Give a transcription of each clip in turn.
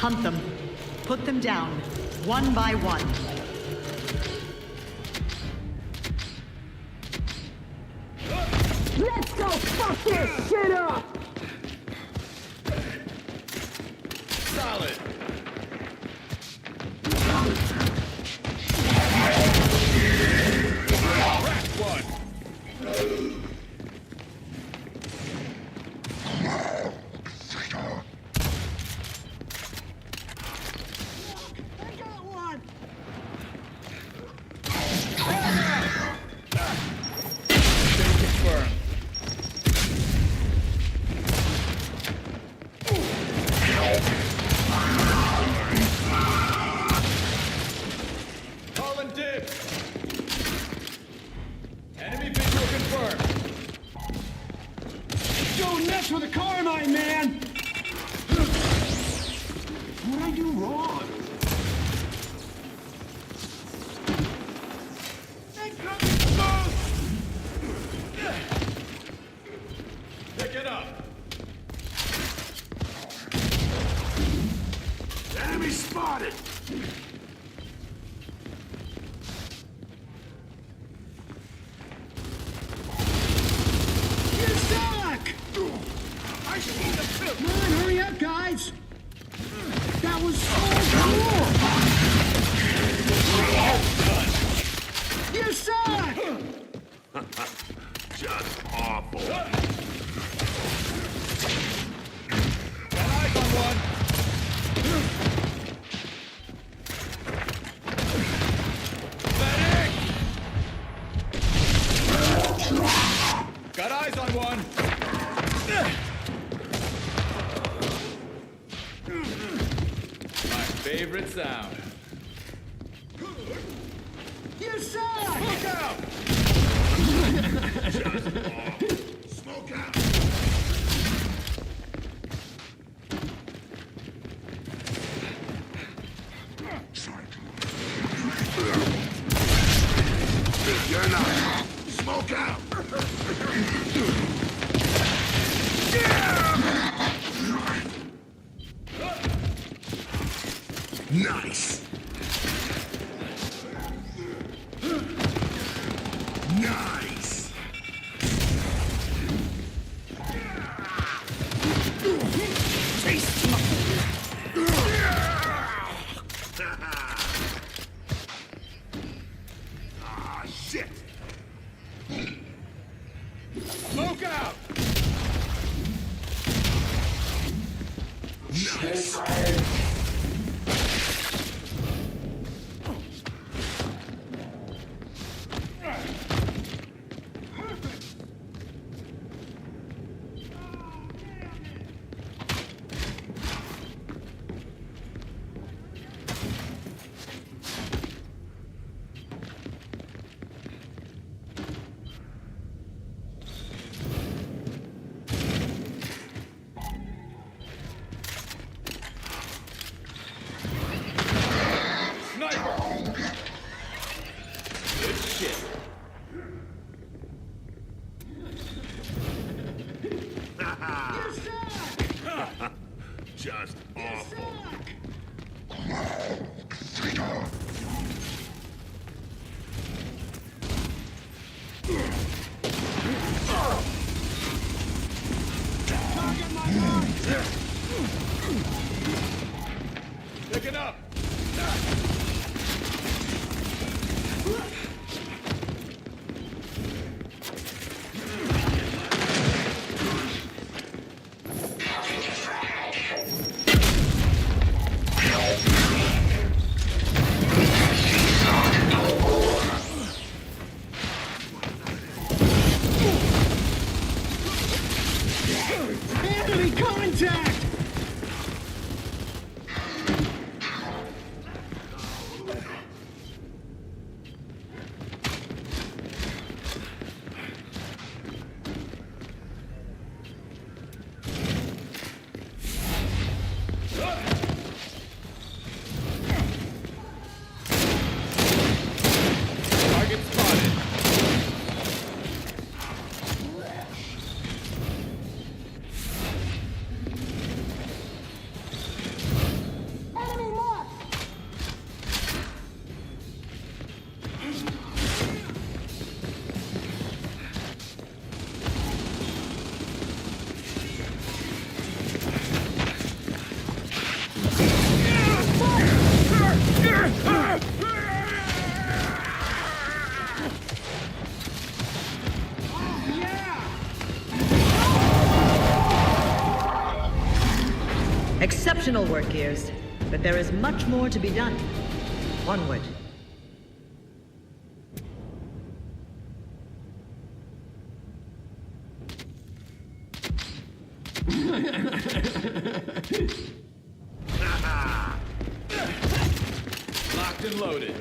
Hunt them. Put them down, one by one. Let's go fuck this shit up! Solid. Crack one. I got one! Been confirmed. Calling dibs. Enemy visual confirmed. Don't mess with a carbine, man! What'd I do wrong? Pick it up. Enemy spotted! You suck! I see the film! Come on, hurry up, guys! That was so cool! You suck! Just awful. Got eyes on one. Medic! Got eyes on one. My favorite sound. You suck! Look out! Smoke out! You're not. Smoke out! Nice! Nice! Ah, shit! Smoke out! Nice! Sniper! Good shit. You suck! Just You awful. suck! Target my mark! Picking up. Enemy contact! Target spotted. Exceptional work, Gears. But there is much more to be done. Onward. Locked and loaded.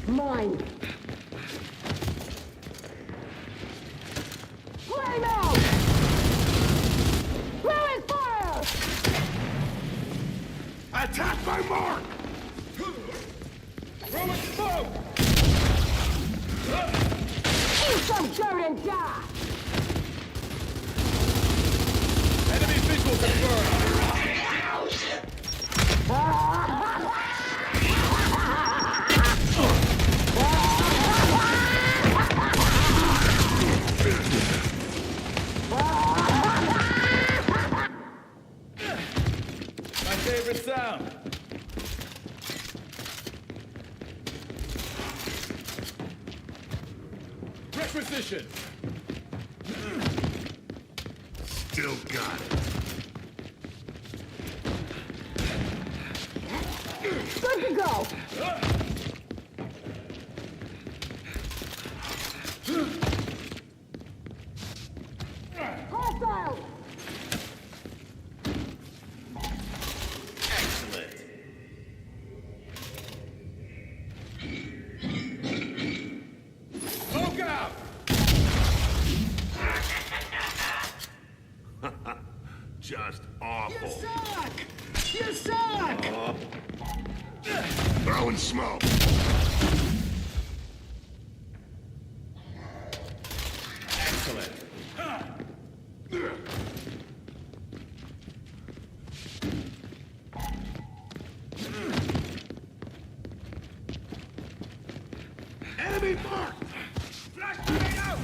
Mine. Flame out! Throwing fire! Attack my mark! Throwing smoke! Eat some dirt and die! Enemy visual confirmed. My favorite sound. Requisition. Still got it. Good to go! Hostile! Excellent. Smoke out! Just awful. Suck! You suck! Throwing smoke. Excellent. Enemy mark! Flashbang out!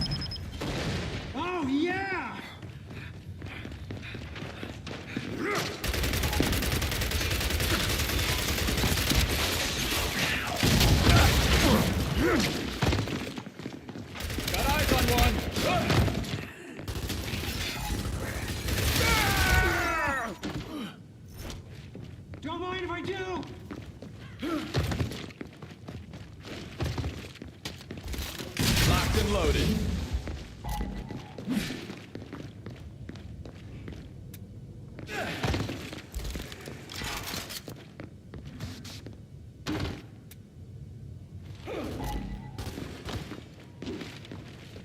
Oh, yeah! Got eyes on one. Don't mind if I do! Locked and loaded.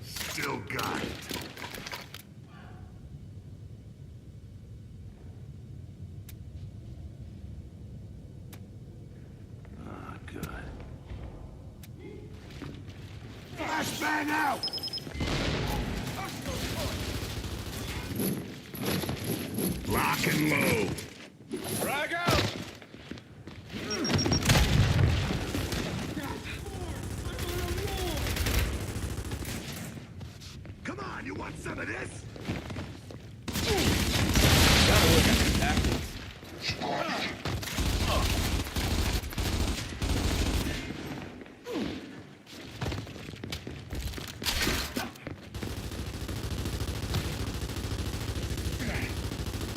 Still got it. Ah, good. Flashbang out! Lock and load. Frag out! Come on, you want some of this? Gotta look at your tactics.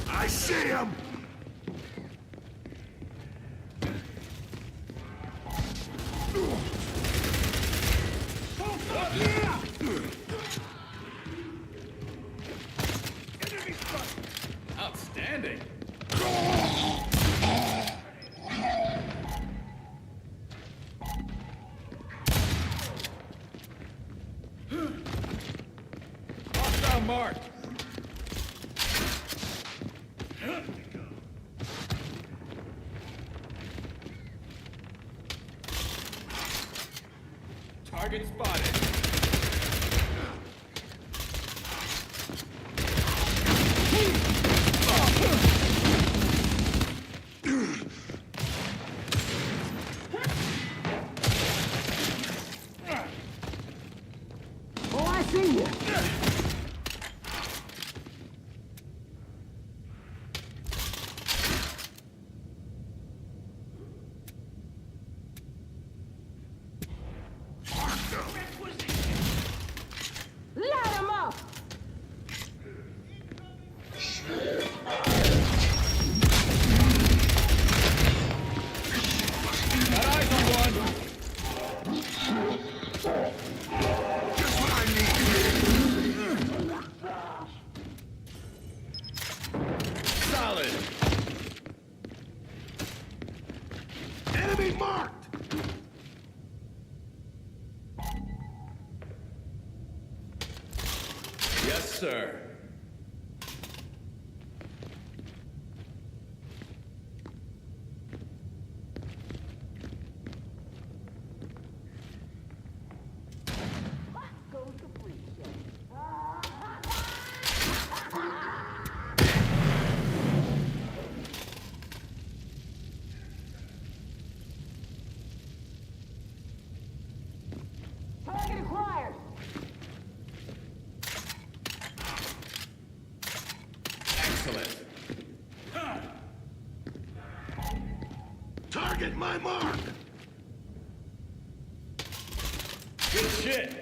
I see him! Outstanding. Hostile marked. Target spotted. Oh, I see you! Enemy marked! Yes, sir. Goes the free shit. Target acquired. Excellent. Target my mark! Good shit.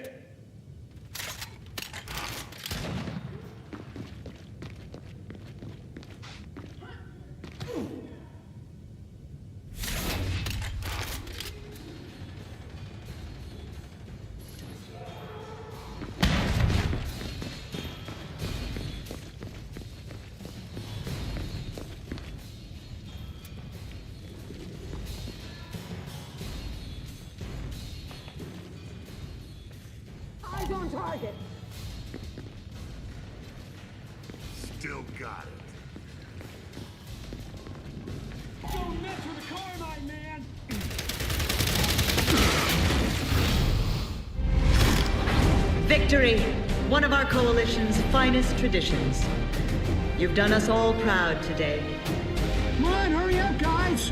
Eyes on target. Still got it. Don't mess with the Carmine, man! Victory! One of our coalition's finest traditions. You've done us all proud today. Come on, hurry up, guys!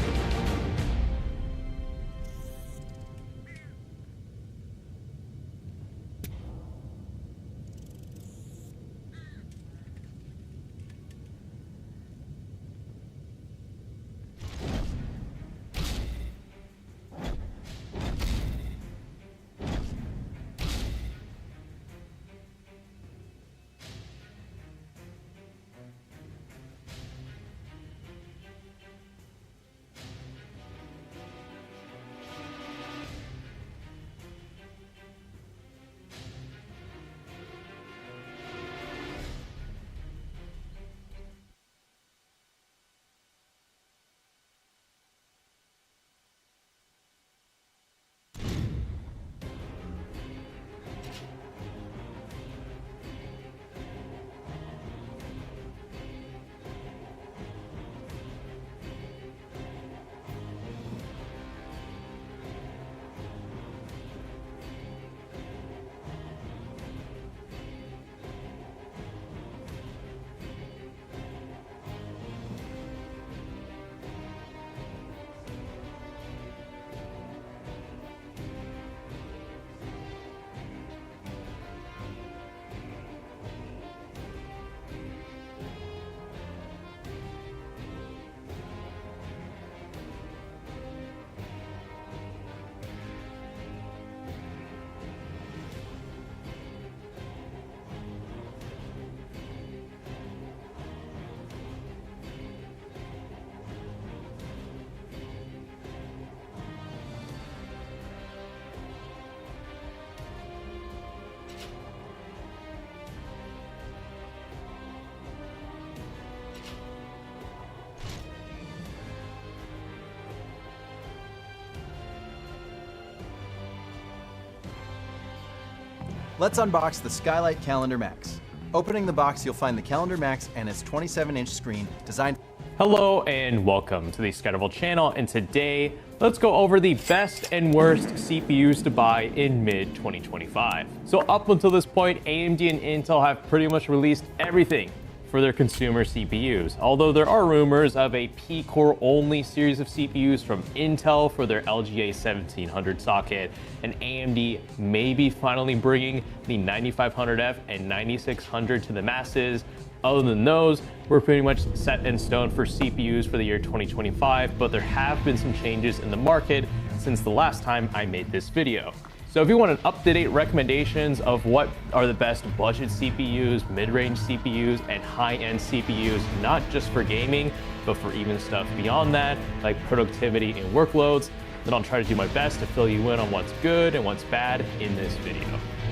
Let's unbox the Skylight Calendar Max. Opening the box, you'll find the Calendar Max and its 27-inch screen designed. Hello and welcome to the Skydival channel, and today let's go over the best and worst CPUs to buy in mid-2025. So up until this point, AMD and Intel have pretty much released everything for their consumer CPUs, although there are rumors of a P-core only series of CPUs from Intel for their LGA 1700 socket, and AMD may be finally bringing the 9500F and 9600 to the masses. Other than those, we're pretty much set in stone for CPUs for the year 2025, but there have been some changes in the market since the last time I made this video. So if you want an up-to-date recommendations of what are the best budget CPUs, mid-range CPUs, and high-end CPUs, not just for gaming, but for even stuff beyond that, like productivity and workloads, then I'll try to do my best to fill you in on what's good and what's bad in this video.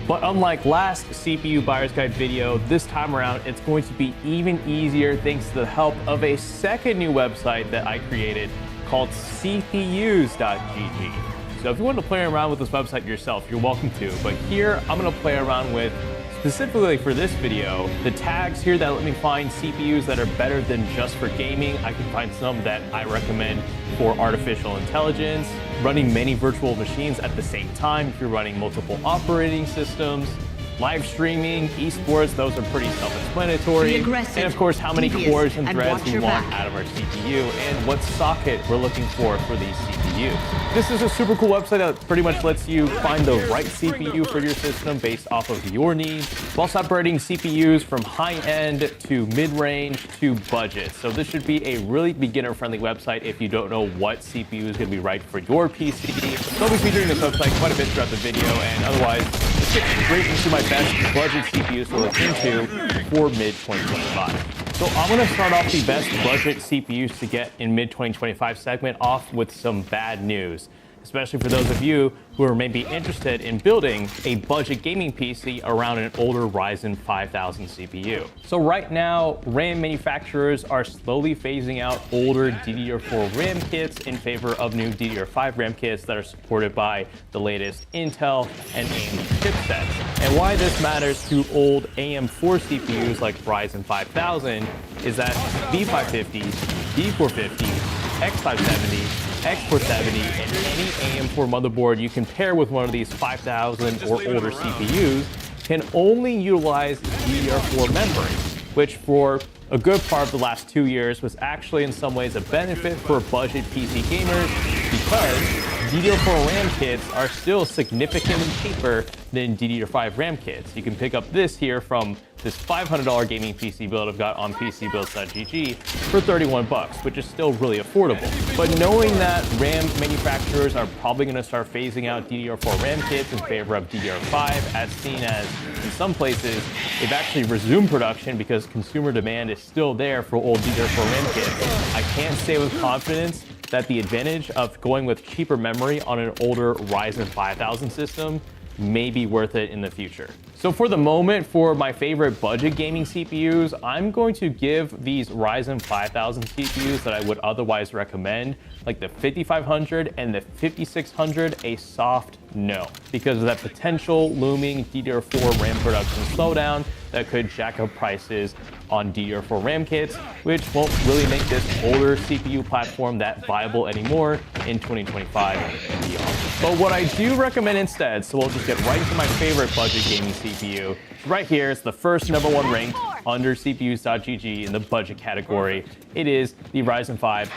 But unlike last CPU Buyer's Guide video, this time around, it's going to be even easier thanks to the help of a second new website that I created called cpus.gg. So if you want to play around with this website yourself, you're welcome to. But here, I'm going to play around with, specifically for this video, the tags here that let me find CPUs that are better than just for gaming. I can find some that I recommend for artificial intelligence, running many virtual machines at the same time if you're running multiple operating systems, live streaming, esports, those are pretty self-explanatory. Be aggressive, And of course, how many devious, cores and and threads watch we your want back. out of our CPU, and what socket we're looking for these CPUs. This is a super cool website that pretty much lets you find the right CPU for your system based off of your needs, while separating CPUs from high-end to mid-range to budget. So this should be a really beginner-friendly website if you don't know what CPU is going to be right for your PC. So I'll be featuring this website quite a bit throughout the video, and otherwise, let's get straight into my best budget CPUs to look into for mid-2025. So I'm going to start off the best budget CPUs to get in mid-2025 segment off with some bad news, especially for those of you who are maybe interested in building a budget gaming PC around an older Ryzen 5000 CPU. So right now, RAM manufacturers are slowly phasing out older DDR4 RAM kits in favor of new DDR5 RAM kits that are supported by the latest Intel and AMD chipsets. And why this matters to old AM4 CPUs like Ryzen 5000 is that B550, B450, X570, X470, and any AM4 motherboard you can pair with one of these 5000 or older CPUs can only utilize DDR4 memory, which for a good part of the last 2 years was actually in some ways a benefit for budget PC gamers because DDR4 RAM kits are still significantly cheaper than DDR5 RAM kits. You can pick up this here from this $500 gaming PC build I've got on PCBuilds.gg for 31 bucks, which is still really affordable. But knowing that RAM manufacturers are probably going to start phasing out DDR4 RAM kits in favor of DDR5, as seen as in some places they've actually resumed production because consumer demand is still there for old DDR4 RAM kits, I can't say with confidence that the advantage of going with cheaper memory on an older Ryzen 5000 system may be worth it in the future. So for the moment, for my favorite budget gaming CPUs, I'm going to give these Ryzen 5000 CPUs that I would otherwise recommend, like the 5500 and the 5600, a soft no, because of that potential looming DDR4 RAM production slowdown that could jack up prices on DDR4 RAM kits, which won't really make this older CPU platform that viable anymore in 2025 and beyond. But what I do recommend instead, so we'll just get right into my favorite budget gaming CPU. Right here, it's the first #1 ranked under CPUs.gg in the budget category. It is the Ryzen 5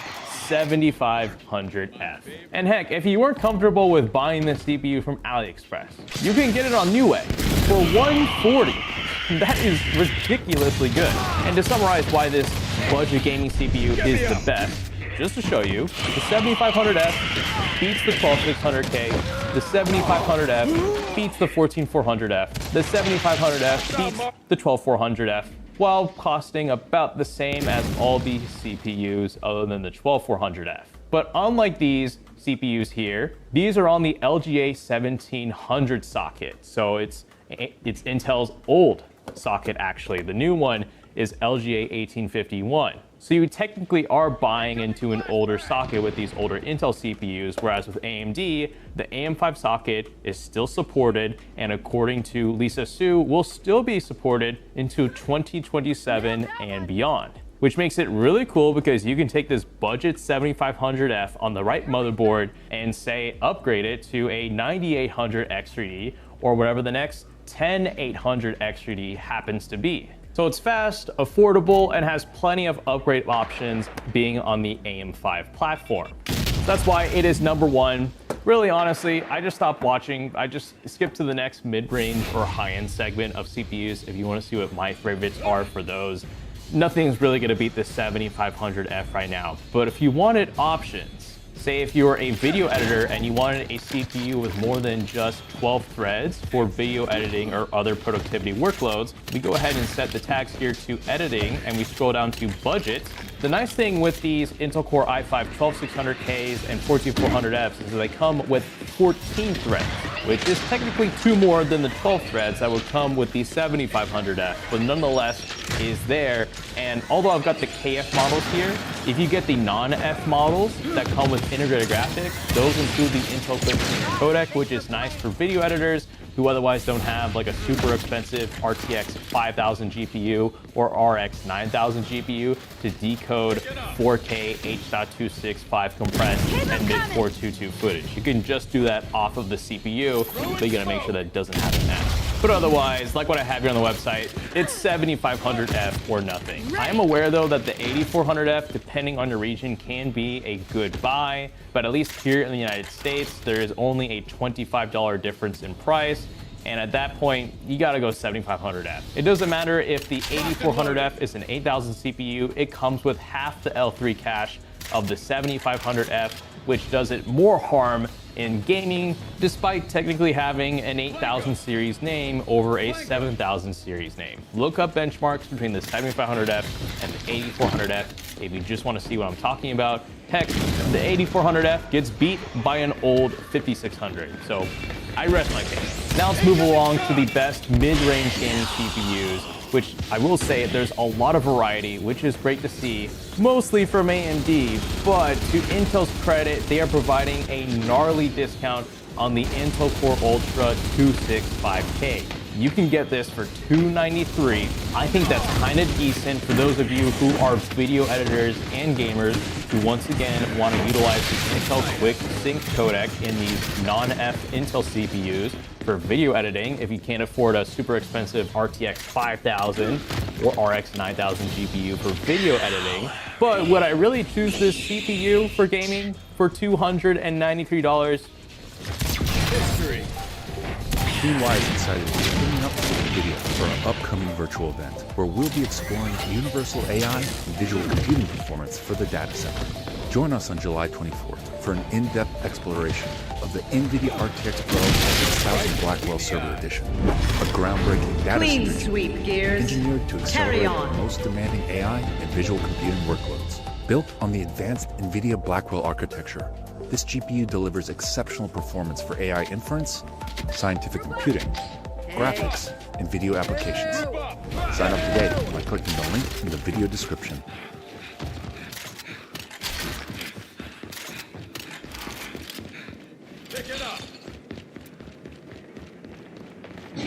7500F. And heck, if you weren't comfortable with buying this CPU from AliExpress, you can get it on Newegg for $140. That is ridiculously good. And to summarize why this budget gaming CPU is the best, just to show you, the 7500F beats the 12600K, the 7500F beats the 14400F, the 7500F beats the 12400F, while costing about the same as all the CPUs other than the 12400F. But unlike these CPUs here, these are on the LGA 1700 socket. So it's Intel's old socket actually. The new one is LGA 1851. So you technically are buying into an older socket with these older Intel CPUs, whereas with AMD, the AM5 socket is still supported, and according to Lisa Su, will still be supported into 2027 and beyond. Which makes it really cool because you can take this budget 7500F on the right motherboard and say upgrade it to a 9800 X3D or whatever the next 10800 X3D happens to be. So it's fast, affordable, and has plenty of upgrade options being on the AM5 platform. That's why it is #1. Really, honestly, I just stopped watching. I just skipped to the next mid-range or high-end segment of CPUs if you want to see what my favorites are for those. Nothing's really going to beat the 7500F right now. But if you wanted options, say if you were a video editor and you wanted a CPU with more than just 12 threads for video editing or other productivity workloads, we go ahead and set the tags here to editing and we scroll down to budget. The nice thing with these Intel Core i5 12600Ks and 14400Fs is that they come with 14 threads, which is technically 2 more than the 12 threads that would come with the 7500F, but nonetheless is there. And although I've got the KF models here, if you get the non-F models that come with integrated graphics, those include the Intel Quick Sync codec, which is nice for video editors who otherwise don't have like a super expensive RTX 5000 GPU or RX 9000 GPU to decode 4K H.265 compressed 10-bit 422 footage. You can just do that off of the CPU, but you gotta make sure that it doesn't have a match. But otherwise, like what I have here on the website, it's 7500F or nothing. I am aware though that the 8400F, depending on your region, can be a good buy, but at least here in the United States, there is only a $25 difference in price. And at that point, you gotta go 7500F. It doesn't matter if the 8400F is an 8000 CPU, it comes with half the L3 cache of the 7500F, which does it more harm in gaming, despite technically having an 8000 series name over a 7000 series name. Look up benchmarks between the 7500F and the 8400F if you just want to see what I'm talking about. Heck, the 8400F gets beat by an old 5600, so I rest my case. Now let's move along to the best mid-range gaming CPUs, which I will say there's a lot of variety, which is great to see, mostly from AMD, but to Intel's credit, they are providing a gnarly discount on the Intel Core Ultra 265K. You can get this for $293. I think that's kind of decent for those of you who are video editors and gamers who once again want to utilize the Intel Quick Sync codec in these non-F Intel CPUs for video editing if you can't afford a super expensive RTX 5000 or RX 9000 GPU for video editing. But would I really choose this CPU for gaming for $293? History. Team Y is excited to be teaming up with NVIDIA for our upcoming virtual event, where we'll be exploring universal AI and visual computing performance for the data center. Join us on July 24th for an in-depth exploration of the NVIDIA RTX Pro 6000 Blackwell Server Edition, a groundbreaking data Clean center sweep, Gears. engineered to Carry accelerate on. the most demanding AI and visual computing workloads. Built on the advanced NVIDIA Blackwell architecture, this GPU delivers exceptional performance for AI inference, scientific computing, graphics, and video applications. Sign up today by clicking the link in the video description. Pick it up.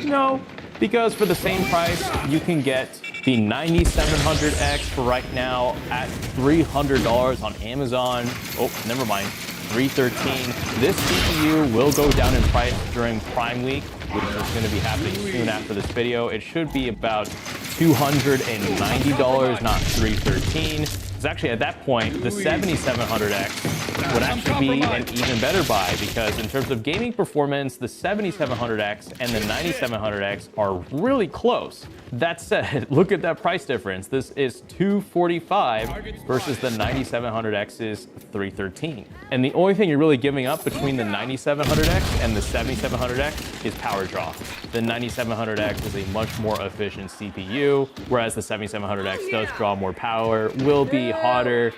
No, because for the same price, you can get the 9700X for right now at $300 on Amazon. Oh, never mind. $313. This CPU will go down in price during Prime Week, which is going to be happening soon after this video. It should be about $290, not $313. It's actually at that point, the 7700X would actually be an even better buy, because in terms of gaming performance, the 7700X and the 9700X are really close. That said, look at that price difference. This is $245 versus the 9700X's $313. And the only thing you're really giving up between the 9700X and the 7700X is power draw. The 9700X is a much more efficient CPU, whereas the 7700X does draw more power, will be hotter,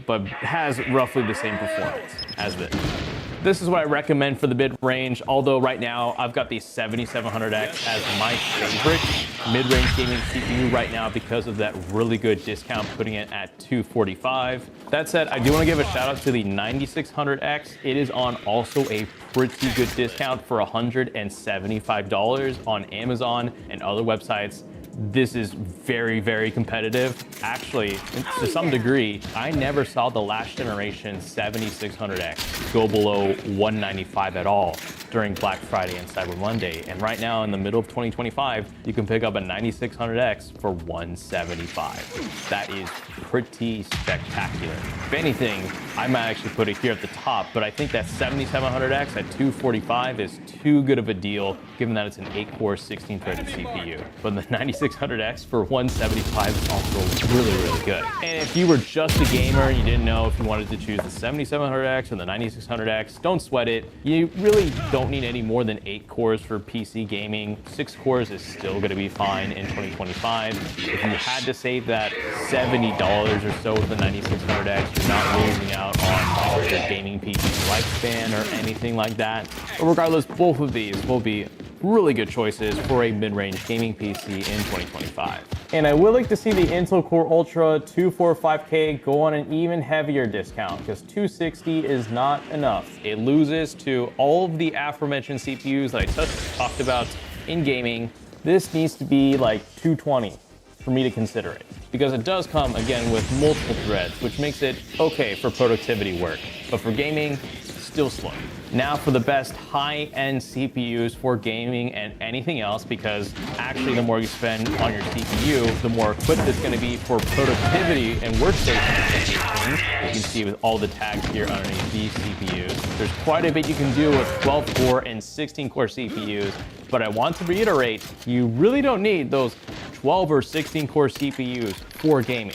but has roughly the same performance as this. This is what I recommend for the mid-range, although right now I've got the 7700X as my favorite mid-range gaming CPU right now because of that really good discount, putting it at $245. That said, I do want to give a shout out to the 9600X. It is on also a pretty good discount for $175 on Amazon and other websites. This is very, very competitive. Actually, to some degree, I never saw the last generation 7600X go below $195 at all during Black Friday and Cyber Monday. And right now, in the middle of 2025, you can pick up a 9600X for $175. That is pretty spectacular. If anything, I might actually put it here at the top, but I think that 7700X at $245 is too good of a deal, given that it's an 8-core, 16-threaded CPU. But the 9600X for $175 is also really, really good. And if you were just a gamer and you didn't know if you wanted to choose the 7700X or the 9600X, don't sweat it. You really don't need any more than 8 cores for PC gaming. 6 cores is still going to be fine in 2025. If you had to save that $70 or so with the 9600X, you're not losing out on your gaming PC lifespan or anything like that. But regardless, both of these will be really good choices for a mid-range gaming PC in 2025. And I would like to see the Intel Core Ultra 245K go on an even heavier discount because 260 is not enough. It loses to all of the aforementioned CPUs that I talked about in gaming. This needs to be like 220 for me to consider it because it does come again with multiple threads, which makes it okay for productivity work, but for gaming, still slow. Now for the best high-end CPUs for gaming and anything else, because actually the more you spend on your CPU, the more equipped it's going to be for productivity and workstation applications. You can see with all the tags here underneath these CPUs. There's quite a bit you can do with 12-core and 16-core CPUs, but I want to reiterate, you really don't need those 12 or 16-core CPUs for gaming.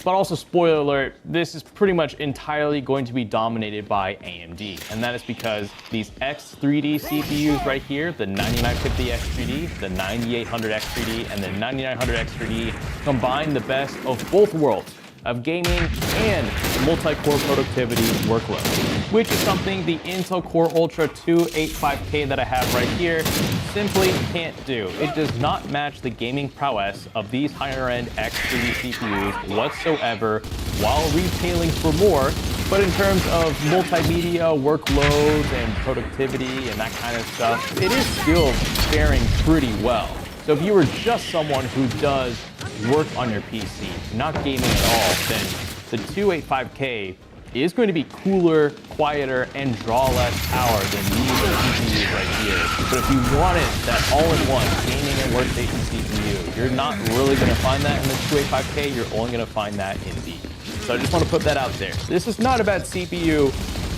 But also, spoiler alert, this is pretty much entirely going to be dominated by AMD. And that is because these X3D CPUs right here, the 9950X3D, the 9800X3D, and the 9900X3D combine the best of both worlds of gaming and multi-core productivity workloads, which is something the Intel Core Ultra 285K that I have right here simply can't do. It does not match the gaming prowess of these higher-end X3D CPUs whatsoever while retailing for more. But in terms of multimedia workloads and productivity and that kind of stuff, it is still faring pretty well. So if you were just someone who does work on your PC, not gaming at all, then the 285K is going to be cooler, quieter, and draw less power than these CPUs right here. But if you wanted that all-in-one gaming and workstation CPU, you're not really going to find that in the 285K. You're only going to find that in the. So I just want to put that out there. This is not a bad CPU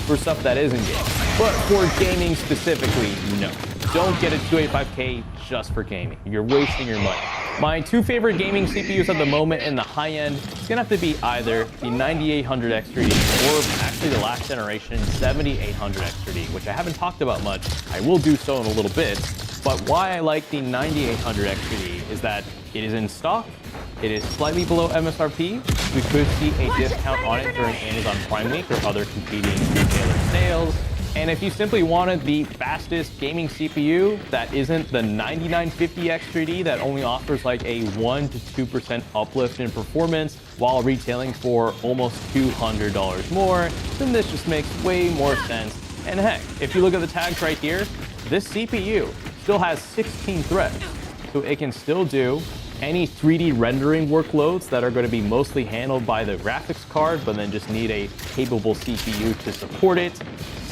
for stuff that isn't gaming, but for gaming specifically, no. Don't get a 285K just for gaming. You're wasting your money. My two favorite gaming CPUs at the moment in the high end, it's gonna have to be either the 9800X3D or actually the last generation 7800X3D, which I haven't talked about much. I will do so in a little bit. But why I like the 9800X3D is that it is in stock, it is slightly below MSRP. We could see a discount on it during Amazon Prime Week or other competing retailer sales. And if you simply wanted the fastest gaming CPU that isn't the 9950X3D that only offers like a 1 to 2% uplift in performance while retailing for almost $200 more, then this just makes way more sense. And heck, if you look at the tags right here, this CPU still has 16 threads, so it can still do any 3D rendering workloads that are going to be mostly handled by the graphics card, but then just need a capable CPU to support it.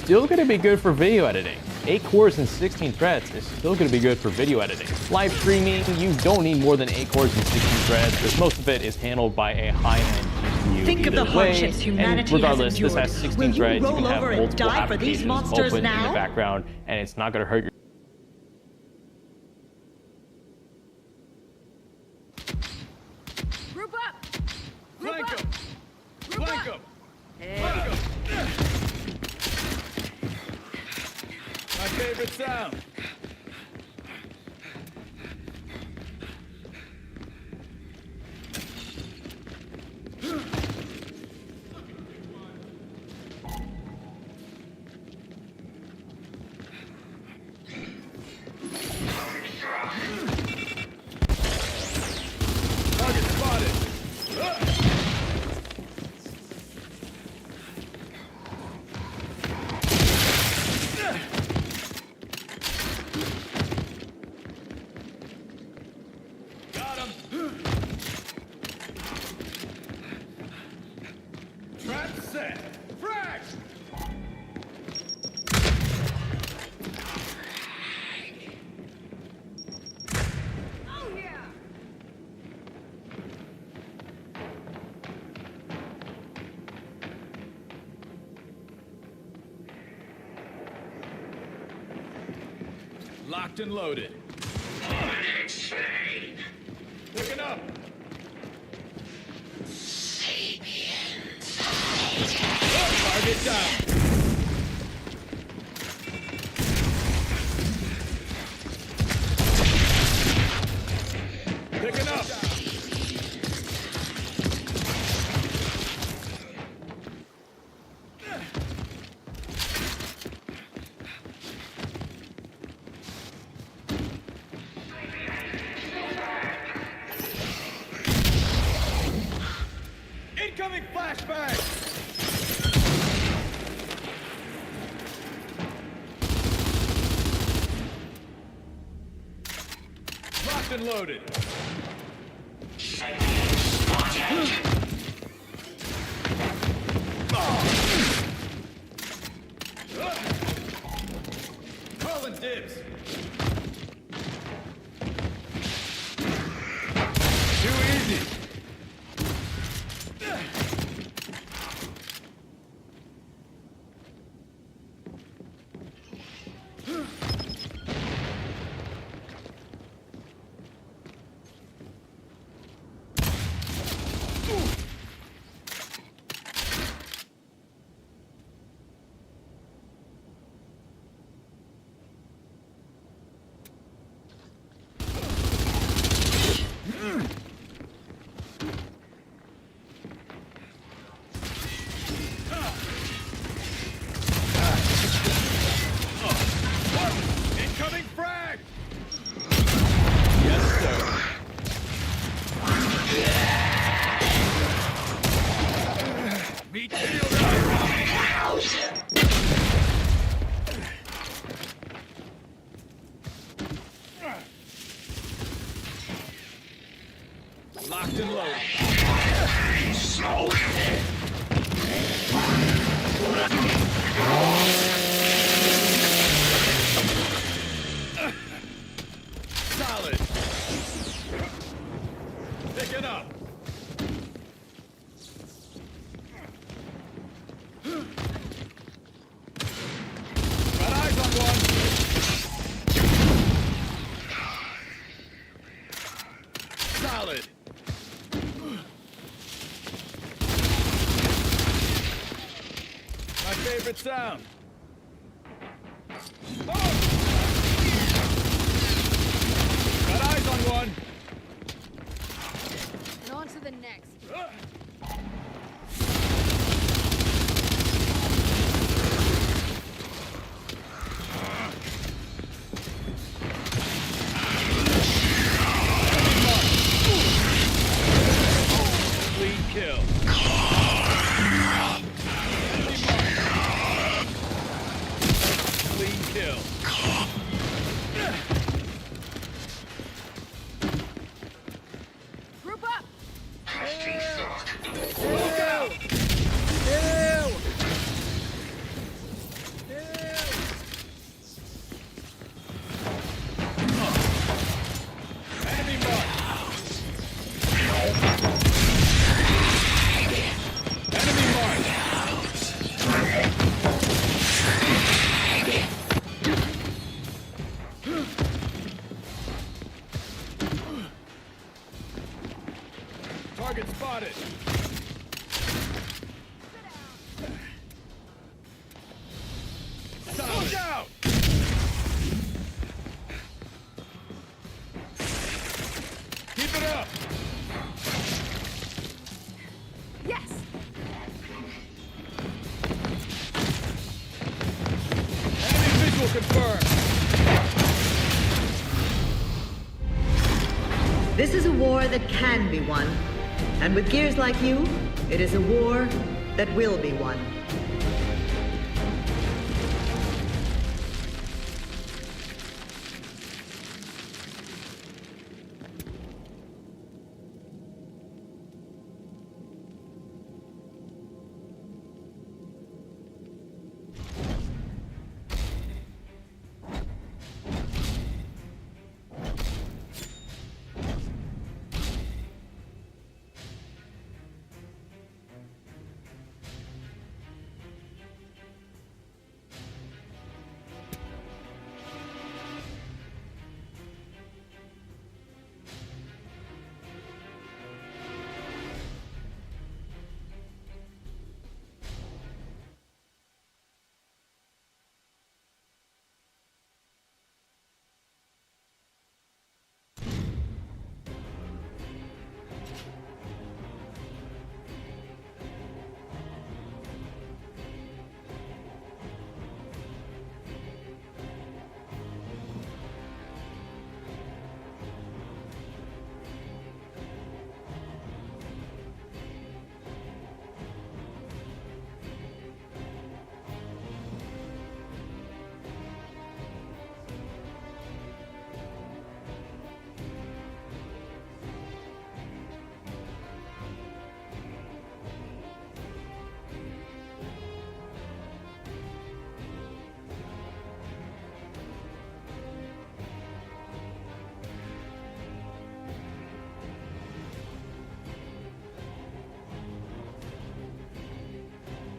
Still going to be good for video editing. 8 cores and 16 threads is still going to be good for video editing. Live streaming, you don't need more than 8 cores and 16 threads, because most of it is handled by a high-end GPU. Think of the hardships humanity and regardless, has endured. this has 16 Will you threads. You roll can have over and multiple die for these applications monsters open in now? the background, and it's not going to hurt your Group up! Flank him! Flank him! My favorite sound. Target spotted. Got him. Trap set. Frag. Oh yeah! Locked and loaded. Picking up. Target down. Picking up. Locked and loaded. Calling dibs. Too easy. Incoming frag! Yes, sir. Meet shield locked and loaded. Solid. Picking up. Got eyes on one. Solid. My favorite sound. Oh! Got eyes on one. And on to the next. Clean kill. Clean kill. Group up! Look out! Enemy mark. Enemy mark. Target spotted. Look out! Keep it up. Yes! Enemy visual confirmed. This is a war that can be won. And with gears like you, it is a war that will be won.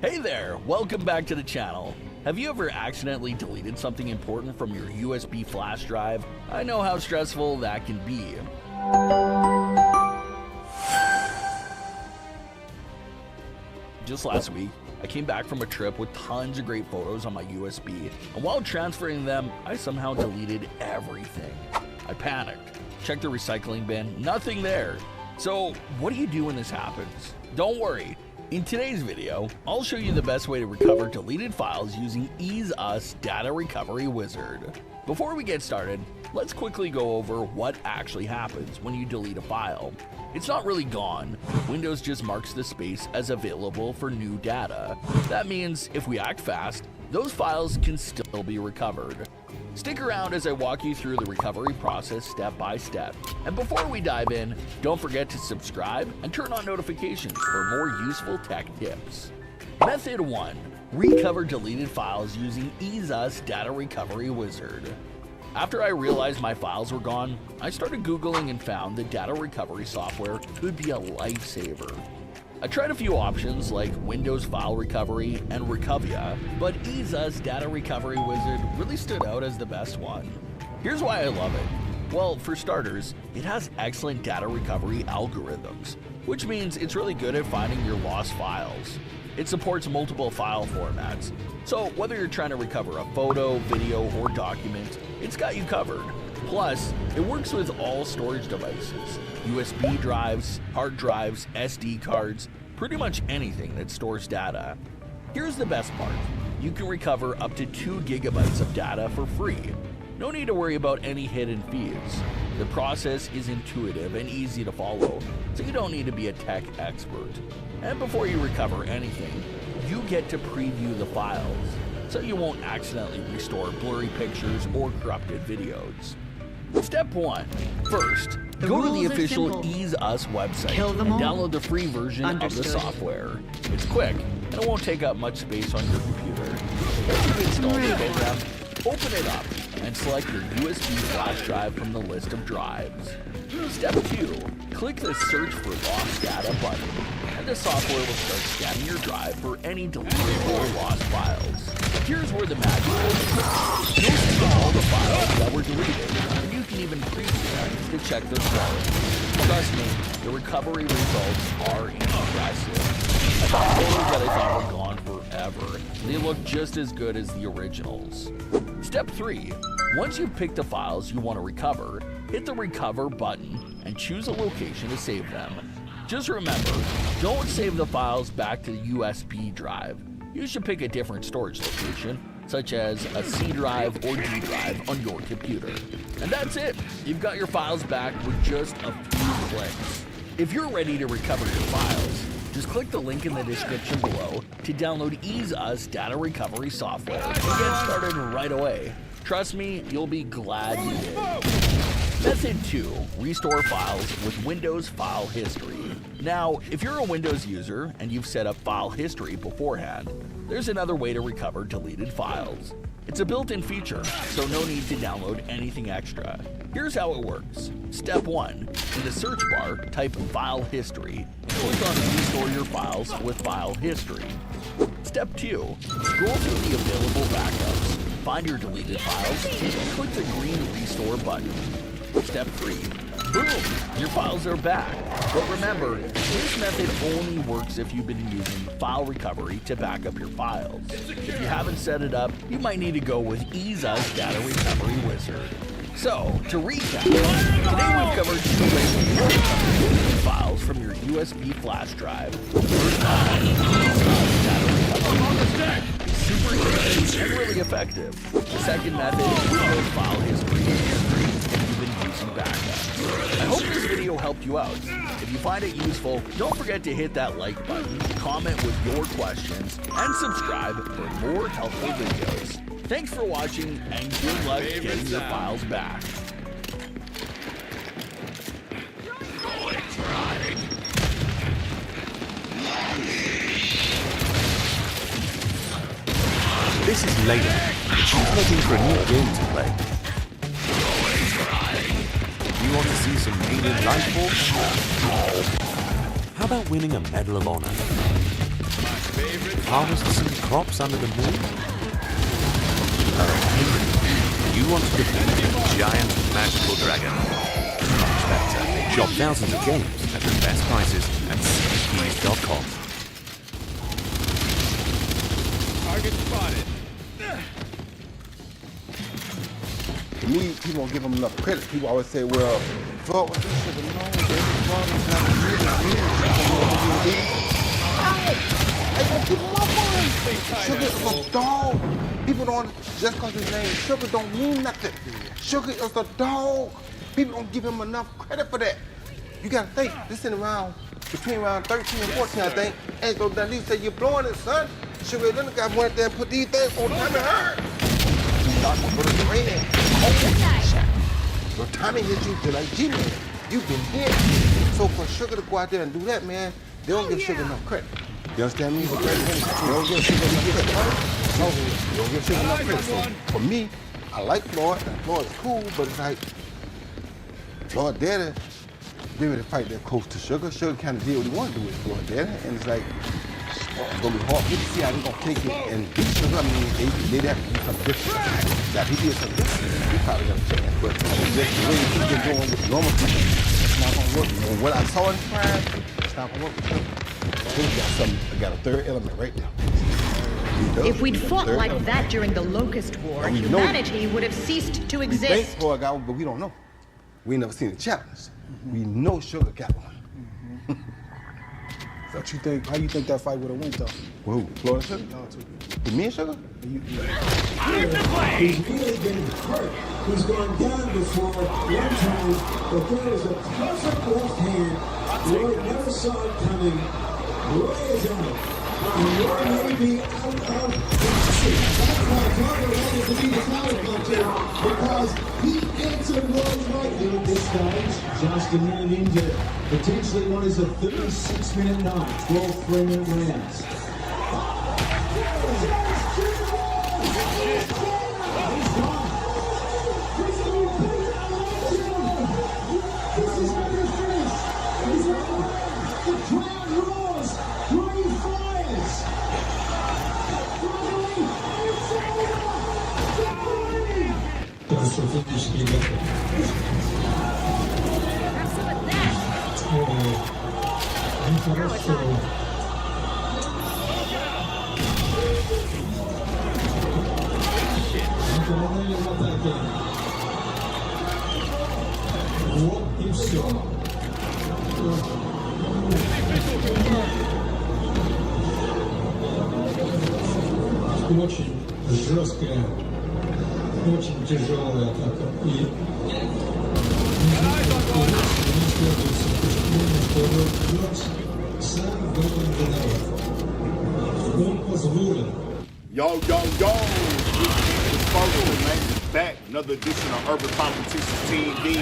Hey there, welcome back to the channel. Have you ever accidentally deleted something important from your USB flash drive? I know how stressful that can be. Just last week, I came back from a trip with tons of great photos on my USB, and while transferring them, I somehow deleted everything. I panicked, checked the recycling bin, nothing there. So what do you do when this happens? Don't worry. In today's video, I'll show you the best way to recover deleted files using EaseUS Data Recovery Wizard. Before we get started, let's quickly go over what actually happens when you delete a file. It's not really gone. Windows just marks the space as available for new data. That means if we act fast, those files can still be recovered. Stick around as I walk you through the recovery process step by step. And before we dive in, don't forget to subscribe and turn on notifications for more useful tech tips. Method 1. Recover deleted files using EaseUS Data Recovery Wizard. After I realized my files were gone, I started Googling and found that data recovery software could be a lifesaver. I tried a few options like Windows File Recovery and Recovia, but EaseUS Data Recovery Wizard really stood out as the best one. Here's why I love it. Well, for starters, it has excellent data recovery algorithms, which means it's really good at finding your lost files. It supports multiple file formats, so whether you're trying to recover a photo, video, or document, it's got you covered. Plus, it works with all storage devices, USB drives, hard drives, SD cards, pretty much anything that stores data. Here's the best part. You can recover up to 2 gigabytes of data for free. No need to worry about any hidden fees. The process is intuitive and easy to follow, so you don't need to be a tech expert. And before you recover anything, you get to preview the files, so you won't accidentally restore blurry pictures or corrupted videos. Step 1. First, go to the official EaseUS website and download the free version of the software. It's quick, and it won't take up much space on your computer. Once you've installed the program, open it up and select your USB flash drive from the list of drives. Step 2. Click the Search for Lost Data button, and the software will start scanning your drive for any deleted or lost files. Here's where the magic is. You'll see all the files that were deleted, and you can even preview them to check their quality. Trust me, the recovery results are impressive. I found photos that I thought were gone forever. They look just as good as the originals. Step 3. Once you've picked the files you want to recover, hit the Recover button and choose a location to save them. Just remember, don't save the files back to the USB drive. You should pick a different storage location, such as a C drive or D drive on your computer. And that's it. You've got your files back with just a few clicks. If you're ready to recover your files, just click the link in the description below to download EaseUS Data Recovery software and get started right away. Trust me, you'll be glad you did. Method 2. Restore files with Windows File History. Now, if you're a Windows user and you've set up file history beforehand, there's another way to recover deleted files. It's a built-in feature, so no need to download anything extra. Here's how it works. Step 1. In the search bar, type File History. Click on Restore your files with File History. Step 2. Scroll through the available backups. Find your deleted files and click the green Restore button. Step 3. Boom! Your files are back. But remember, this method only works if you've been using file recovery to back up your files. If you haven't set it up, you might need to go with EaseUS Data Recovery Wizard. So, to recap, today we've covered 2 ways to recover deleted files from your USB flash drive. First off, EaseUS Data Recovery Wizard. Super easy and really effective. The second method is Windows File History if you've been using backup. I hope this video helped you out. If you find it useful, don't forget to hit that like button, comment with your questions, and subscribe for more helpful videos. Thanks for watching, and good luck getting your files back. This is Layla. She's looking for a new game to play. You want to see some alien life forms? How about winning a Medal of Honor? Harvest some crops under the moon? You want to defeat a giant magical dragon? Much better. Shop thousands of games at the best prices at cpkeys.com. Target spotted. To me, people don't give them enough credit. People always say, well, fuck what this shit is known, Sugar is a dog. People don't, just because his name Sugar don't mean nothing. Sugar is a dog. People don't give him enough credit for that. You gotta think, this is around, between around 13 and 14, I think. And so at least say you're blowing it, son. Sugar Leonard got went there and put these things on time and hurt. Your timing hit you just like G-Man. You've been hit. So for Sugar to go out there and do that, man, they don't give Sugar enough credit. You understand me? They don't give Sugar enough credit. No, they don't give Sugar enough credit. So for me, I like Floyd, and Floyd is cool, but it's like, Floyd Daddy, they really fight that close to Sugar. Sugar kind of did what he wanted to do with Floyd Daddy, and it's like, it's gonna be hard. You can see how they're gonna take it and beat Sugar. I mean, they'd have to do something different. Now, if he did something different, he probably gonna change. But just the way he's been doing with normal people, it's not gonna work. And what I saw in Prime, it's not gonna work with him. I got a third element right there. If we'd fought like that during the Locust War, humanity would have ceased to We exist. think Floyd got one, but we don't know. We ain't never seen the challenge. We know Sugar got one. What you think? How you think that fight would have went though? Whoa, Floyd and Sugar? Y'all two. With me and Sugar? He's really been hurt. He's gone down before one time, but there is a perfect left hand. Roy never saw it coming. Roy is out. And Roy may be out of the seat. That's why Carter wanted to be the foul puncher, because he answered Roy's right here at this stage. Just a minute into potentially what is a 36-minute night, 12 3-minute rounds. Очень жесткая, очень тяжелая атака. И сам в этом виноват. Он позволил. Yo, man. Back, another edition of Urban Politicians TV,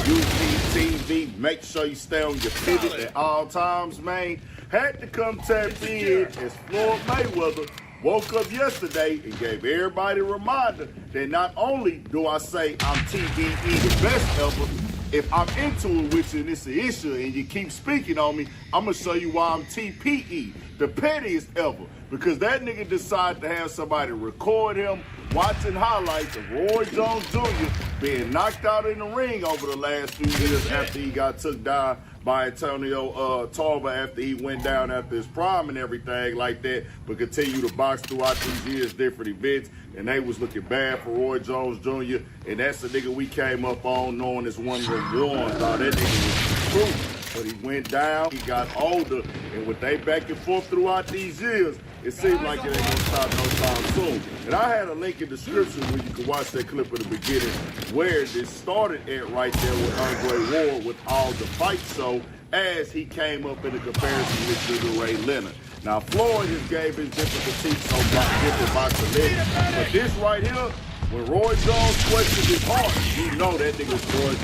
UPTV. Make sure you stay on your pivot at all times, man. Had to come tap in as Floyd Mayweather woke up yesterday and gave everybody a reminder that not only do I say I'm TDE the best ever, if I'm into it with you and it's an issue and you keep speaking on me, I'm going to show you why I'm TPE, the pettiest ever. Because that nigga decided to have somebody record him watching highlights of Roy Jones Jr. being knocked out in the ring over the last few years after he got took down by Antonio Tarver after he went down after his prime and everything like that, but continue to box throughout these years, different events, and they was looking bad for Roy Jones Jr., and that's the nigga we came up on knowing as one of the ones. That nigga was true. But he went down, he got older, and with they back and forth throughout these years, it seemed like it ain't gonna stop no time soon. And I had a link in the description where you can watch that clip at the beginning where this started at right there with Andre Ward with all the fight show as he came up in a comparison with Sugar Ray Leonard. Now Floyd just gave his different critiques on different boxing legends, but this right here, when Roy Jones questioned his heart, you know that nigga Floyd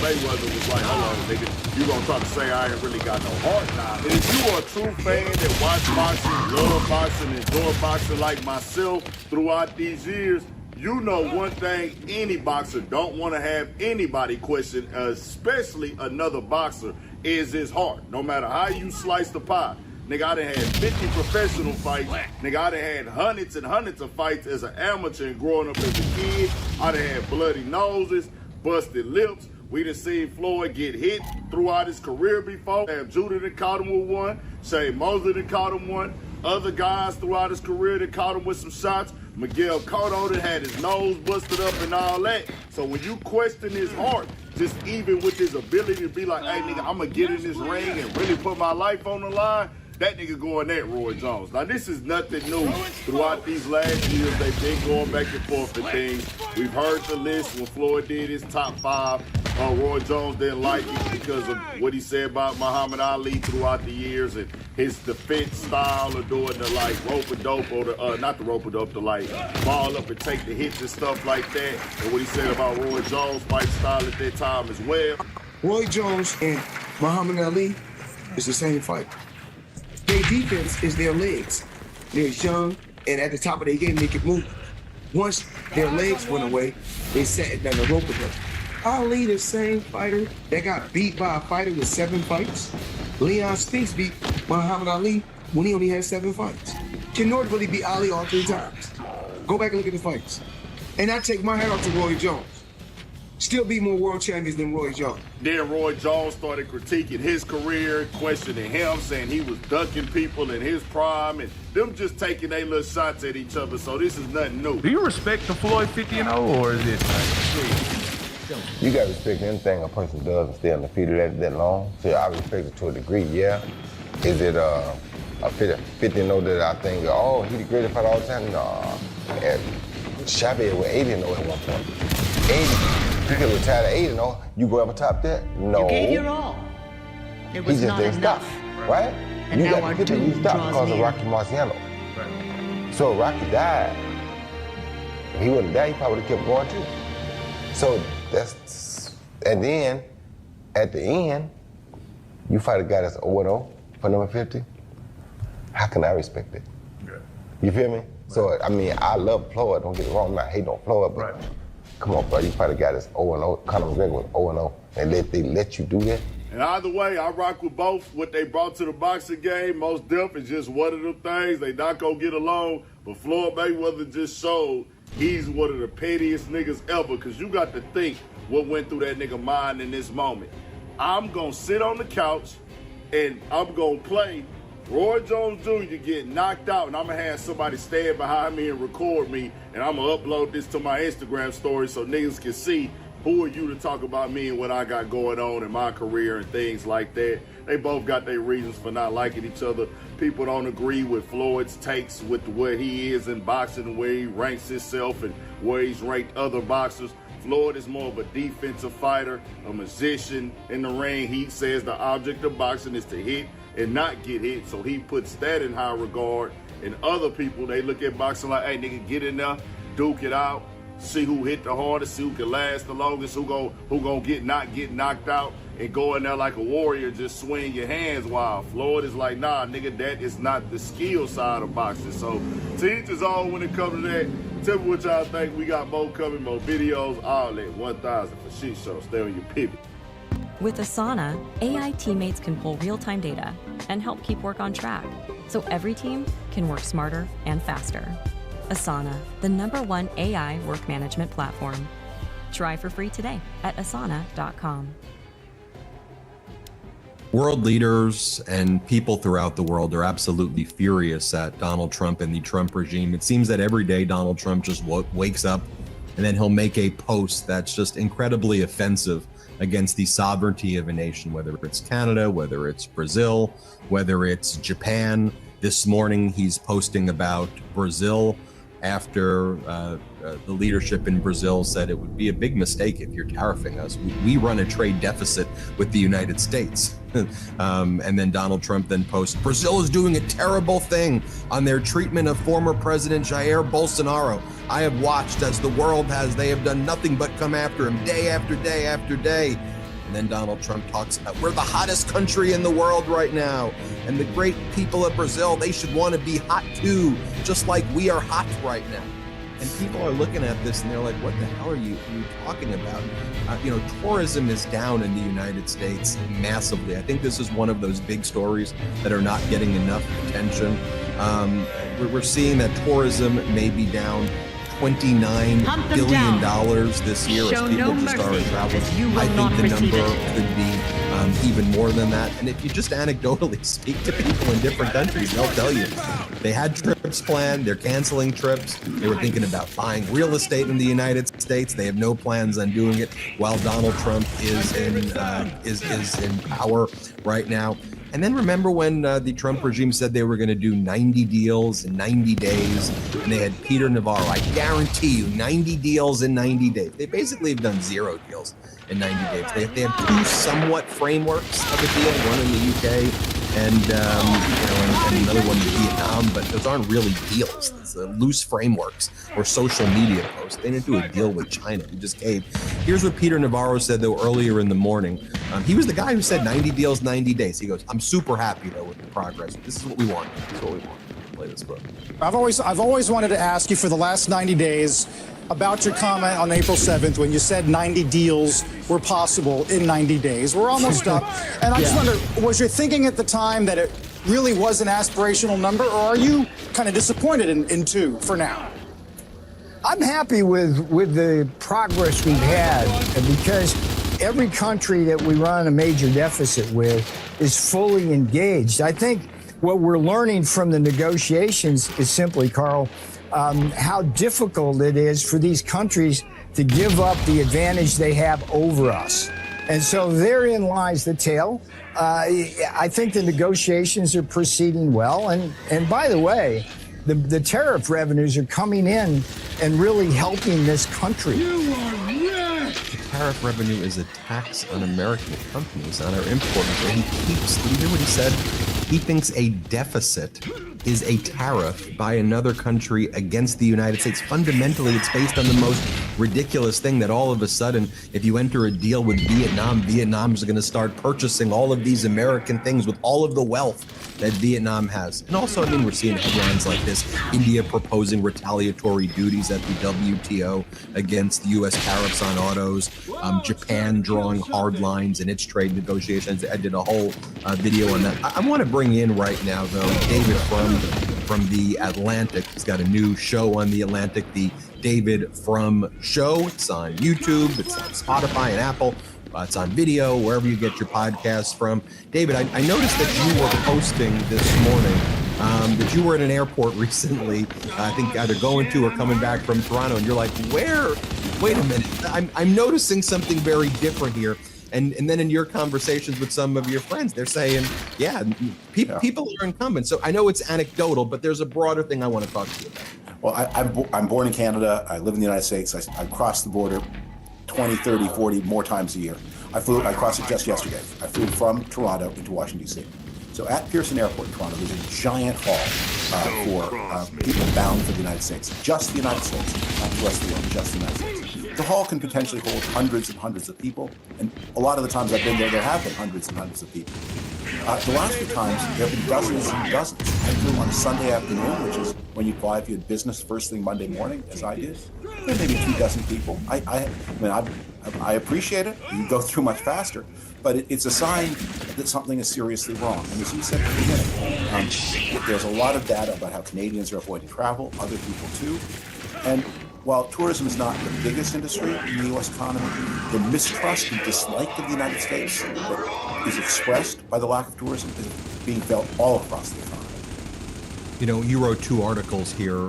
Mayweather was like, hold on, nigga, you gonna try to say I ain't really got no heart now. And if you are a true fan that watch boxing, love boxing, enjoy boxing like myself throughout these years, you know one thing any boxer don't want to have anybody question, especially another boxer, is his heart. No matter how you slice the pie. Nigga, I done had 50 professional fights. Nigga, I done had hundreds and hundreds of fights as an amateur and growing up as a kid. I done had bloody noses, busted lips. We done seen Floyd get hit throughout his career before. Judah done caught him with one. Shane Mosley done caught him one. Other guys throughout his career that caught him with some shots. Miguel Cotto that had his nose busted up and all that. So when you question his heart, just even with his ability to be like, hey, nigga, I'm going to get in this ring and really put my life on the line, that nigga going at Roy Jones. Now, this is nothing new. Throughout these last years, they've been going back and forth with things. We've heard the list when Floyd did his top 5. Roy Jones didn't like it because of what he said about Muhammad Ali throughout the years and his defense style of doing the like rope-a-dope or the, not the rope-a-dope, the like ball up and take the hits and stuff like that. And what he said about Roy Jones' fight style at that time as well. Roy Jones and Muhammad Ali is the same fight. Their defense is their legs. They're young, and at the top of their game, they can move. Once their legs went away, they sat down the rope-a-dope. Ali, the same fighter that got beat by a fighter with 7 fights. Leon Spinks beat Muhammad Ali when he only had 7 fights. Ken Norton really beat Ali all 3 times. Go back and look at the fights. And I take my hat off to Roy Jones. Still beat more world champions than Roy Jones. Then Roy Jones started critiquing his career, questioning him, saying he was ducking people in his prime, and them just taking their little shots at each other. So this is nothing new. Do you respect the Floyd 50-0, or is it like... You got to respect anything a person does and stay undefeated that long. So I respect it to a degree, yeah. Is it a 50-0 that I think, oh, he the greatest fighter all the time? No. And Chavez was 80-0 at one point. 80. You could retire at 80-0. You go up top that? No. You gave your all. It was not enough. Right? And you now got our 50, you doom stopped draws because of near. Rocky Marciano. Right. So Rocky died. If he wouldn't die, he probably would have kept going too. So that's, and then at the end, you fight a guy that's 0-0 for number 50. How can I respect it? Yeah. You feel me? Right. So, I mean, I love Floyd, don't get it wrong, I'm not hating on Floyd, but come on, bro, you fight a guy that's 0-0, Conor McGregor was 0-0, and they let you do that? And either way, I rock with both. What they brought to the boxing game, most definitely is just one of them things. They not gonna get along, but Floyd Mayweather just showed he's one of the pettiest niggas ever, because you got to think what went through that nigga mind in this moment. I'm going to sit on the couch and I'm going to play Roy Jones Jr. get knocked out, and I'm going to have somebody stand behind me and record me, and I'm going to upload this to my Instagram story so niggas can see who are you to talk about me and what I got going on in my career and things like that. They both got their reasons for not liking each other. People don't agree with Floyd's takes with where he is in boxing, where he ranks himself and where he's ranked other boxers. Floyd is more of a defensive fighter, a magician in the ring. He says the object of boxing is to hit and not get hit, so he puts that in high regard. And other people, they look at boxing like, hey, nigga, get in there, duke it out, see who hit the hardest, see who can last the longest, who gonna get knocked out, and go in there like a warrior, just swing your hands wild. Floyd is like, nah, nigga, that is not the skill side of boxing. So to each his own when it comes to that. Tell me what y'all think. We got more coming, more videos, all that. 1000 for Shit Show. Stay on your pivot. With Asana, AI teammates can pull real-time data and help keep work on track, so every team can work smarter and faster. Asana, the #1 AI work management platform. Try for free today at asana.com. World leaders and people throughout the world are absolutely furious at Donald Trump and the Trump regime. It seems that every day Donald Trump just wakes up and then he'll make a post that's just incredibly offensive against the sovereignty of a nation, whether it's Canada, whether it's Brazil, whether it's Japan. This morning he's posting about Brazil after the leadership in Brazil said it would be a big mistake if you're tariffing us. We run a trade deficit with the United States. And then Donald Trump then posts, Brazil is doing a terrible thing on their treatment of former President Jair Bolsonaro. I have watched as the world they have done nothing but come after him day after day after day. And then Donald Trump talks about, we're the hottest country in the world right now. And the great people of Brazil, they should want to be hot too, just like we are hot right now. And people are looking at this and they're like, what the hell are you talking about? Tourism is down in the United States massively. I think this is one of those big stories that are not getting enough attention. We're seeing that tourism may be down $29 billion this year as people just are traveling. I think the number could be even more than that. And if you just anecdotally speak to people in different countries, they'll tell you they had trips planned, they're canceling trips, they were thinking about buying real estate in the United States, they have no plans on doing it while Donald Trump is in power right now. And then remember when the Trump regime said they were going to do 90 deals in 90 days, and they had Peter Navarro. I guarantee you 90 deals in 90 days. They basically have done 0 deals in 90 days. They have 2 somewhat frameworks of a deal, one in the UK and another one in Vietnam, but those aren't really deals. It's loose frameworks or social media posts. They didn't do a deal with China. He just caved. Here's what Peter Navarro said, though, earlier in the morning. He was the guy who said 90 deals, 90 days. He goes, I'm super happy, though, with the progress. This is what we want. This is what we want. Play this clip. I've always wanted to ask you for the last 90 days about your comment on April 7th when you said 90 deals were possible in 90 days. We're almost up. And I just wonder, was your thinking at the time that it really was an aspirational number, or are you kind of disappointed in 2 for now? I'm happy with the progress we've had because every country that we run a major deficit with is fully engaged. I think what we're learning from the negotiations is simply, Carl, how difficult it is for these countries to give up the advantage they have over us. And so therein lies the tale. I think the negotiations are proceeding well. And by the way, the tariff revenues are coming in and really helping this country. The tariff revenue is a tax on American companies, on our importers. And did you hear what he said? He thinks a deficit is a tariff by another country against the United States. Fundamentally, it's based on the most ridiculous thing that all of a sudden, if you enter a deal with Vietnam, Vietnam is going to start purchasing all of these American things with all of the wealth that Vietnam has. And also, I mean, we're seeing headlines like this: India proposing retaliatory duties at the WTO against U.S. tariffs on autos, Japan drawing hard lines in its trade negotiations. I did a whole video on that. I want to bring in right now, though, David from The Atlantic. He's got a new show on The Atlantic, The David Frum Show. It's on YouTube, it's on Spotify and Apple. It's on video, wherever you get your podcasts from. David, I noticed that you were posting this morning that you were at an airport recently, I think either going to or coming back from Toronto, and you're like, where? Wait a minute, I'm noticing something very different here. And then in your conversations with some of your friends, they're saying, people are incumbent. So I know it's anecdotal, but there's a broader thing I want to talk to you about. Well, I'm born in Canada. I live in the United States. I cross the border 20, 30, 40 more times a year. I crossed it just yesterday. I flew from Toronto into Washington, D.C. So at Pearson Airport in Toronto, there's a giant hall for people bound for the United States. Just the United States, not the rest of the world, just the United States. The hall can potentially hold hundreds and hundreds of people, and a lot of the times I've been there have been hundreds and hundreds of people. The last few times, there have been dozens and dozens. I flew on a Sunday afternoon, which is when you fly if you had business first thing Monday morning, as I did. There maybe 2 dozen people. I appreciate it. You go through much faster, but it's a sign that something is seriously wrong. And as you said at the beginning, there's a lot of data about how Canadians are avoiding travel, other people too. And while tourism is not the biggest industry in the U.S. economy, the mistrust and dislike of the United States that is expressed by the lack of tourism is being felt all across the economy. You know, you wrote 2 articles here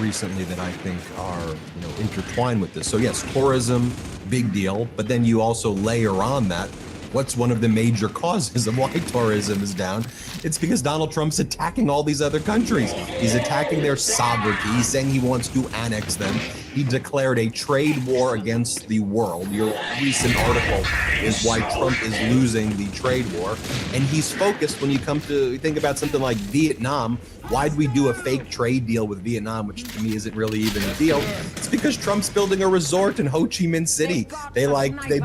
recently that I think are, intertwined with this. So yes, tourism, big deal, but then you also layer on that, what's one of the major causes of why tourism is down? It's because Donald Trump's attacking all these other countries. He's attacking their sovereignty. He's saying he wants to annex them. He declared a trade war against the world. Your recent article is why Trump is losing the trade war. And he's focused, when you come to think about something like Vietnam, why'd we do a fake trade deal with Vietnam, which to me isn't really even a deal? It's because Trump's building a resort in Ho Chi Minh City. They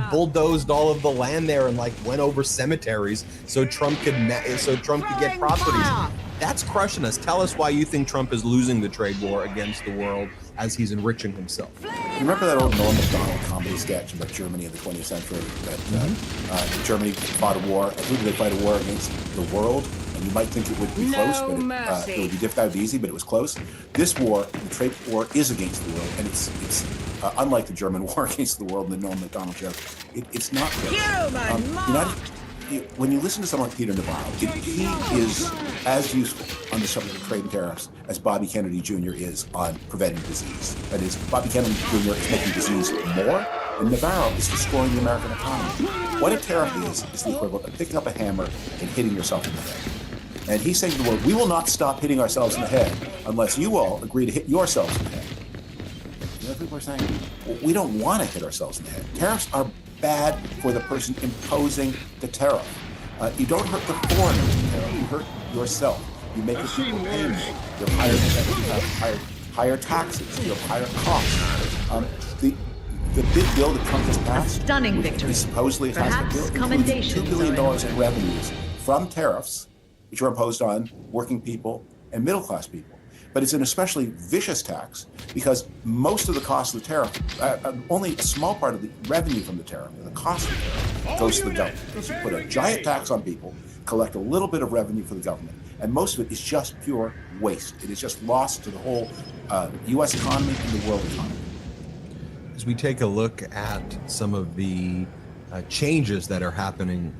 bulldozed all of the land there and went over cemeteries so Trump could get properties. That's crushing us. Tell us why you think Trump is losing the trade war against the world as he's enriching himself. You remember that old Norm Macdonald comedy sketch about Germany in the 20th century? That Germany fought a war. Who did they fight a war against? The world. And you might think it would be close, but it would be difficult, that would be easy, but it was close. This war, the trade war, is against the world, and it's unlike the German war against the world and the Norm Macdonald joke. It's not close. When you listen to someone like Peter Navarro, he is as useful on the subject of trade and tariffs as Bobby Kennedy Jr. is on preventing disease. That is, Bobby Kennedy Jr. is making disease more, and Navarro is destroying the American economy. What a tariff is the equivalent of picking up a hammer and hitting yourself in the head. And he's saying to the world, we will not stop hitting ourselves in the head unless you all agree to hit yourselves in the head. You know, people are saying, well, we don't want to hit ourselves in the head. Tariffs are bad for the person imposing the tariff. You don't hurt the foreigner with the tariff, you hurt yourself. You make people pay more. You have higher taxes, you have higher costs. The big bill that Trump has passed, stunning victory. Supposedly it has Perhaps the bill, commendations $2 billion in revenues from tariffs, which are imposed on working people and middle-class people. But it's an especially vicious tax because most of the cost of the tariff, only a small part of the revenue from the tariff, the cost of the tariff, goes to the government. So you put a giant tax on people, collect a little bit of revenue for the government, and most of it is just pure waste. It is just lost to the whole U.S. economy and the world economy. As we take a look at some of the changes that are happening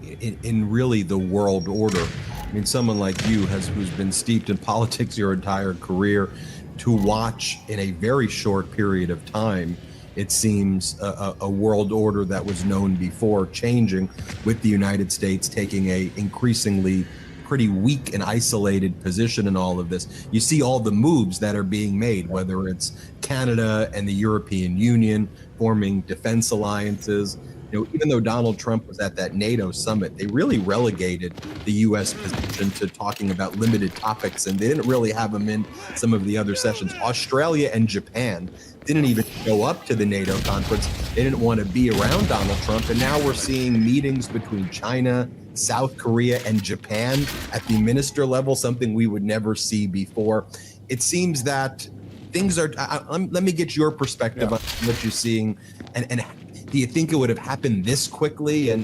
in really the world order. I mean, someone like you who's been steeped in politics your entire career, to watch in a very short period of time, it seems a world order that was known before changing, with the United States taking a increasingly pretty weak and isolated position in all of this. You see all the moves that are being made, whether it's Canada and the European Union forming defense alliances. You know, even though Donald Trump was at that NATO summit, they really relegated the U.S. position to talking about limited topics, and they didn't really have him in some of the other sessions. Australia and Japan didn't even show up to the NATO conference. They didn't want to be around Donald Trump, and now we're seeing meetings between China, South Korea, and Japan at the minister level, something we would never see before. It seems that things are, let me get your perspective on what you're seeing, and do you think it would have happened this quickly, and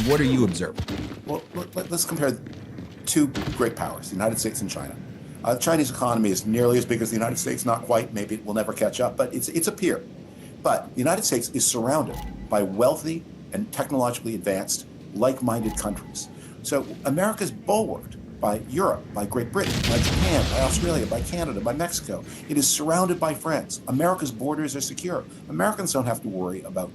what are you observing? Well, let's compare two great powers, the United States and China. The Chinese economy is nearly as big as the United States, not quite, maybe it will never catch up, but it's a peer. But the United States is surrounded by wealthy and technologically advanced, like-minded countries. So America's bulwarked by Europe, by Great Britain, by Japan, by Australia, by Canada, by Mexico. It is surrounded by friends. America's borders are secure. Americans don't have to worry about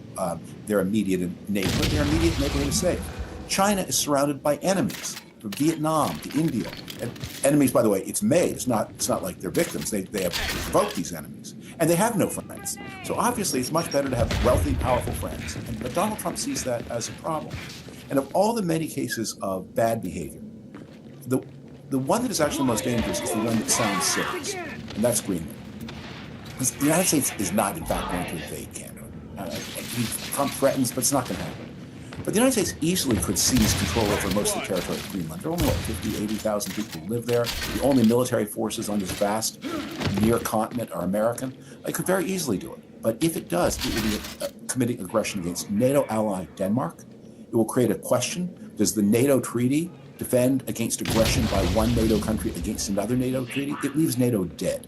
their immediate neighborhood. Their immediate neighborhood is safe. China is surrounded by enemies, from Vietnam to India. And enemies, by the way, it's made. It's not like they're victims. They have provoked these enemies. And they have no friends. So obviously it's much better to have wealthy, powerful friends. But Donald Trump sees that as a problem. And of all the many cases of bad behavior, the one that is actually most dangerous is the one that sounds serious, and that's Greenland. Because the United States is not, in fact, going to invade Canada. Trump threatens, but it's not going to happen. But the United States easily could seize control over most of the territory of Greenland. There are only, 50, 80,000 people who live there. The only military forces on this vast near continent are American. It could very easily do it. But if it does, it will be committing aggression against NATO ally Denmark. It will create a question. Does the NATO treaty defend against aggression by one NATO country against another NATO treaty? It leaves NATO dead.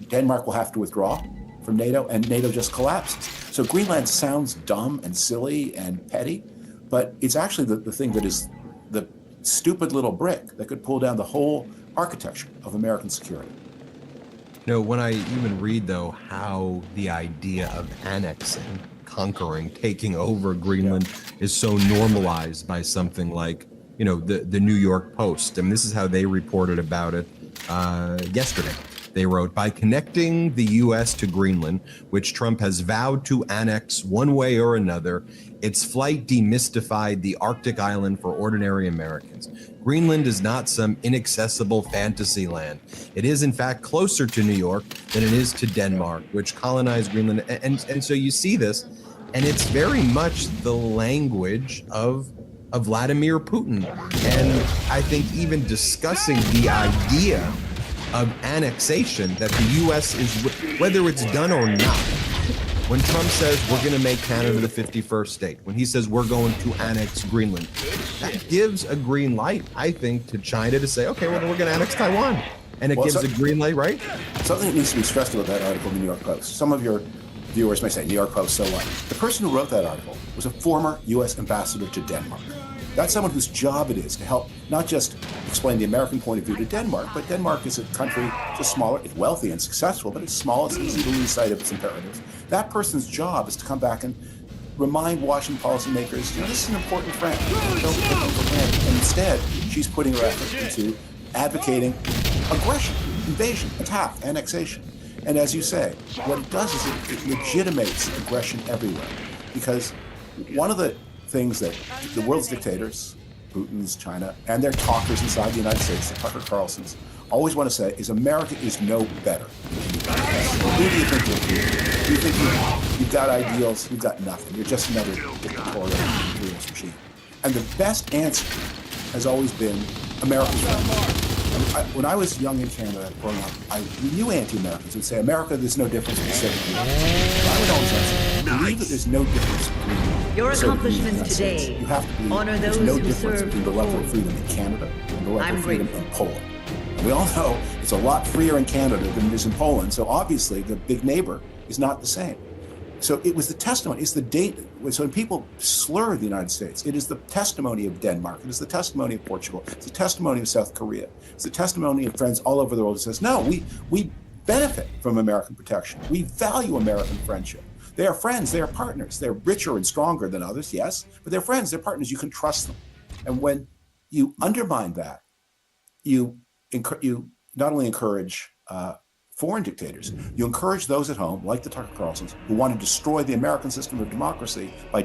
Denmark will have to withdraw from NATO, and NATO just collapses. So Greenland sounds dumb and silly and petty, but it's actually the thing that is the stupid little brick that could pull down the whole architecture of American security. No, when I even read, though, how the idea of annexing, conquering, taking over Greenland is so normalized by something like, you know, the New York Post. I mean, this is how they reported about it yesterday. They wrote, by connecting the U.S. to Greenland, which Trump has vowed to annex one way or another, its flight demystified the Arctic island for ordinary Americans. Greenland is not some inaccessible fantasy land. It is, in fact, closer to New York than it is to Denmark, which colonized Greenland. And so you see this, and it's very much the language of Vladimir Putin. And I think even discussing the idea of annexation that the U.S. is, whether it's done or not. When Trump says we're going to make Canada the 51st state, when he says we're going to annex Greenland, that gives a green light, I think, to China to say, okay, well, we're going to annex Taiwan. And it gives a green light, right? Something that needs to be stressed about that article in the New York Post. Some of your viewers may say, New York Post, so what? The person who wrote that article was a former U.S. ambassador to Denmark. That's someone whose job it is to help not just explain the American point of view to Denmark, but Denmark is a country just smaller, it's wealthy and successful, but it's small, it's easy to lose sight of its imperatives. That person's job is to come back and remind Washington policymakers, this is an important friend. Don't take them for granted. And instead, she's putting her effort into advocating aggression, invasion, attack, annexation. And as you say, what it does is it legitimates aggression everywhere. Because one of the things that the world's dictators, Putin's, China, and their talkers inside the United States, the Tucker Carlsons, always want to say is America is no better. Who do you think you're? Do you think you've got ideals? You've got nothing. You're just another dictatorial imperialist machine. And the best answer has always been America's right. When I was young in Canada growing up, we knew anti-Americans would say, America, there's no difference between Soviet Union. I would always answer, believe that there's no difference between your the Soviet Union and the accomplishments United States. today You have to believe honor there's those no who difference served between the level of before. freedom in Canada and the level I'm of freedom grateful. in Poland. And we all know it's a lot freer in Canada than it is in Poland, so obviously the big neighbor is not the same. So it was the testimony, it's the date. So when people slur the United States, it is the testimony of Denmark, it is the testimony of Portugal, it's the testimony of South Korea, it's the testimony of friends all over the world who says, no, we benefit from American protection. We value American friendship. They are friends, they are partners. They're richer and stronger than others, yes, but they're friends, they're partners, you can trust them. And when you undermine that, you not only encourage foreign dictators, you encourage those at home, like the Tucker Carlsons, who want to destroy the American system of democracy by